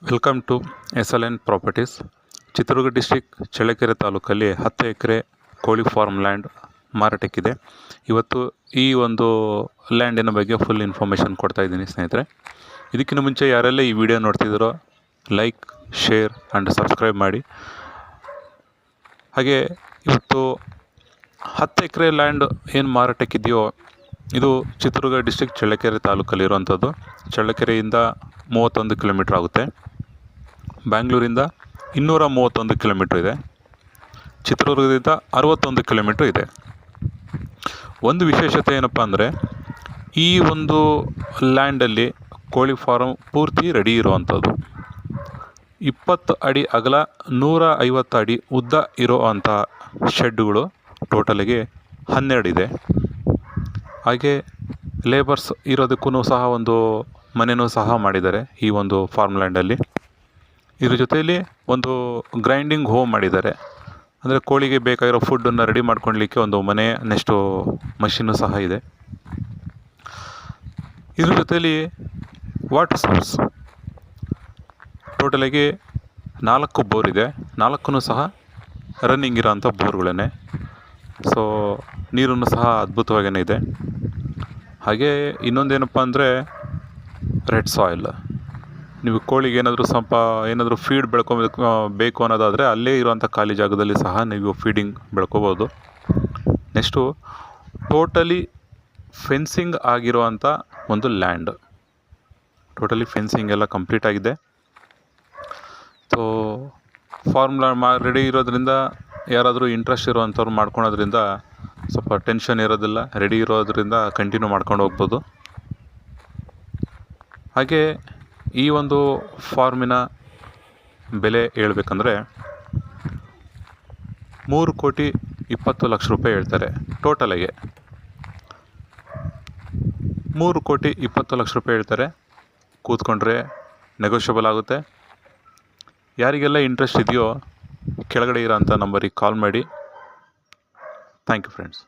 Welcome to SLN properties. Chitradurga district Challakere ತಾಲೂಕಲ್ಲಿ 10 ಎಕರೆ ಕೋಳಿ farm land ಮಾರಾಟಕ್ಕಿದೆ. ಇವತ್ತು ಈ ಒಂದು ಲ್ಯಾಂಡಿನ ಬಗ್ಗೆ ಫುಲ್ ಇನ್ಫಾರ್ಮೇಷನ್ ಕೊಡ್ತಾ ಇದ್ದೀನಿ ಸ್ನೇಹಿತರೆ. ಇದಕ್ಕಿಂತ ಮುಂಚೆ ಯಾರೆಲ್ಲ ಈ ವಿಡಿಯೋ ನೋಡ್ತಿದ್ದೀರೋ ಲೈಕ್, ಶೇರ್ ಆ್ಯಂಡ್ ಸಬ್ಸ್ಕ್ರೈಬ್ ಮಾಡಿ. ಹಾಗೆ ಇವತ್ತು 10 ಎಕರೆ ಲ್ಯಾಂಡ್ ಏನು ಮಾರಾಟಕ್ಕಿದೆಯೋ ಇದು ಚಿತ್ರದುರ್ಗ ಡಿಸ್ಟಿಕ್ ಚಳ್ಳಕೆರೆ ತಾಲೂಕಲ್ಲಿರುವಂಥದ್ದು. ಚಳ್ಳಕೆರೆಯಿಂದ 31 ಕಿಲೋಮೀಟ್ರ್ ಆಗುತ್ತೆ. ಬ್ಯಾಂಗ್ಳೂರಿಂದ 231 ಕಿಲೋಮೀಟ್ರ್ ಇದೆ. ಚಿತ್ರದುರ್ಗದಿಂದ 61 ಕಿಲೋಮೀಟ್ರ್ ಇದೆ. ಒಂದು ವಿಶೇಷತೆ ಏನಪ್ಪ ಅಂದರೆ, ಈ ಒಂದು ಲ್ಯಾಂಡಲ್ಲಿ ಕೋಳಿ ಫಾರಮ್ ಪೂರ್ತಿ ರೆಡಿ ಇರುವಂಥದ್ದು. 20 ಅಡಿ ಅಗಲ, 150 ಅಡಿ ಉದ್ದ ಇರುವಂಥ ಶೆಡ್ಡುಗಳು ಟೋಟಲಿಗೆ 12 ಇದೆ. ಹಾಗೆ ಲೇಬರ್ಸ್ ಇರೋದಕ್ಕೂ ಸಹ ಒಂದು ಮನೆಯೂ ಸಹ ಮಾಡಿದ್ದಾರೆ ಈ ಒಂದು ಫಾರ್ಮ್ ಲ್ಯಾಂಡಲ್ಲಿ. ಇದ್ರ ಜೊತೆಯಲ್ಲಿ ಒಂದು ಗ್ರೈಂಡಿಂಗ್ ಹೋಮ್ ಮಾಡಿದ್ದಾರೆ. ಅಂದರೆ ಕೋಳಿಗೆ ಬೇಕಾಗಿರೋ ಫುಡ್ಡನ್ನು ರೆಡಿ ಮಾಡ್ಕೊಳ್ಲಿಕ್ಕೆ ಒಂದು ಮನೆ, ನೆಕ್ಸ್ಟು ಮಷಿನ್ನು ಸಹ ಇದೆ. ಇದ್ರ ಜೊತೆಯಲ್ಲಿ ವಾಟರ್ ಸೋರ್ಸ್ ಟೋಟಲಿಗೆ 4 ಬೋರ್ ಇದೆ. 4 ಸಹ ರನ್ನಿಂಗ್ ಇರೋಂಥ ಬೋರ್ಗಳೇ. ಸೊ ನೀರನ್ನು ಸಹ ಅದ್ಭುತವಾಗೇ ಇದೆ. ಹಾಗೆ ಇನ್ನೊಂದೇನಪ್ಪ ಅಂದರೆ ರೆಡ್ ಸಾಯಿಲ್. ನೀವು ಕೋಳಿಗೆ ಏನಾದರೂ ಫೀಡ್ ಬೇಕು ಅನ್ನೋದಾದರೆ ಅಲ್ಲೇ ಇರುವಂಥ ಖಾಲಿ ಜಾಗದಲ್ಲಿ ಸಹ ನೀವು ಫೀಡಿಂಗ್ ಬೆಳ್ಕೊಬೋದು. ನೆಕ್ಸ್ಟು ಟೋಟಲಿ ಫೆನ್ಸಿಂಗ್ ಆಗಿರುವಂಥ ಒಂದು ಲ್ಯಾಂಡ್. ಟೋಟಲಿ ಫೆನ್ಸಿಂಗ್ ಎಲ್ಲ ಕಂಪ್ಲೀಟ್ ಆಗಿದೆ. ಸೊ ಫಾರ್ಮ್ ರೆಡಿ ಇರೋದ್ರಿಂದ ಯಾರಾದರೂ ಇಂಟ್ರೆಸ್ಟ್ ಇರೋವಂಥವ್ರು ಮಾಡ್ಕೊಳೋದ್ರಿಂದ ಸ್ವಲ್ಪ ಟೆನ್ಷನ್ ಇರೋದಿಲ್ಲ. ರೆಡಿ ಇರೋದ್ರಿಂದ ಕಂಟಿನ್ಯೂ ಮಾಡ್ಕೊಂಡು ಹೋಗ್ಬೋದು. ಹಾಗೆ ಈ ಒಂದು ಫಾರ್ಮಿನ ಬೆಲೆ ಹೇಳ್ಬೇಕಂದ್ರೆ 3,20,00,000 ರೂಪಾಯಿ ಹೇಳ್ತಾರೆ. ಟೋಟಲಿಗೆ 3,20,00,000 ರೂಪಾಯಿ ಹೇಳ್ತಾರೆ. ಕೂತ್ಕೊಂಡ್ರೆ ನೆಗೋಷಿಯಬಲ್ ಆಗುತ್ತೆ. ಯಾರಿಗೆಲ್ಲ ಇಂಟ್ರೆಸ್ಟ್ ಇದೆಯೋ ಕೆಳಗಡೆ ಇರೋಂಥ ನಂಬರಿಗೆ ಕಾಲ್ ಮಾಡಿ. Thank you friends.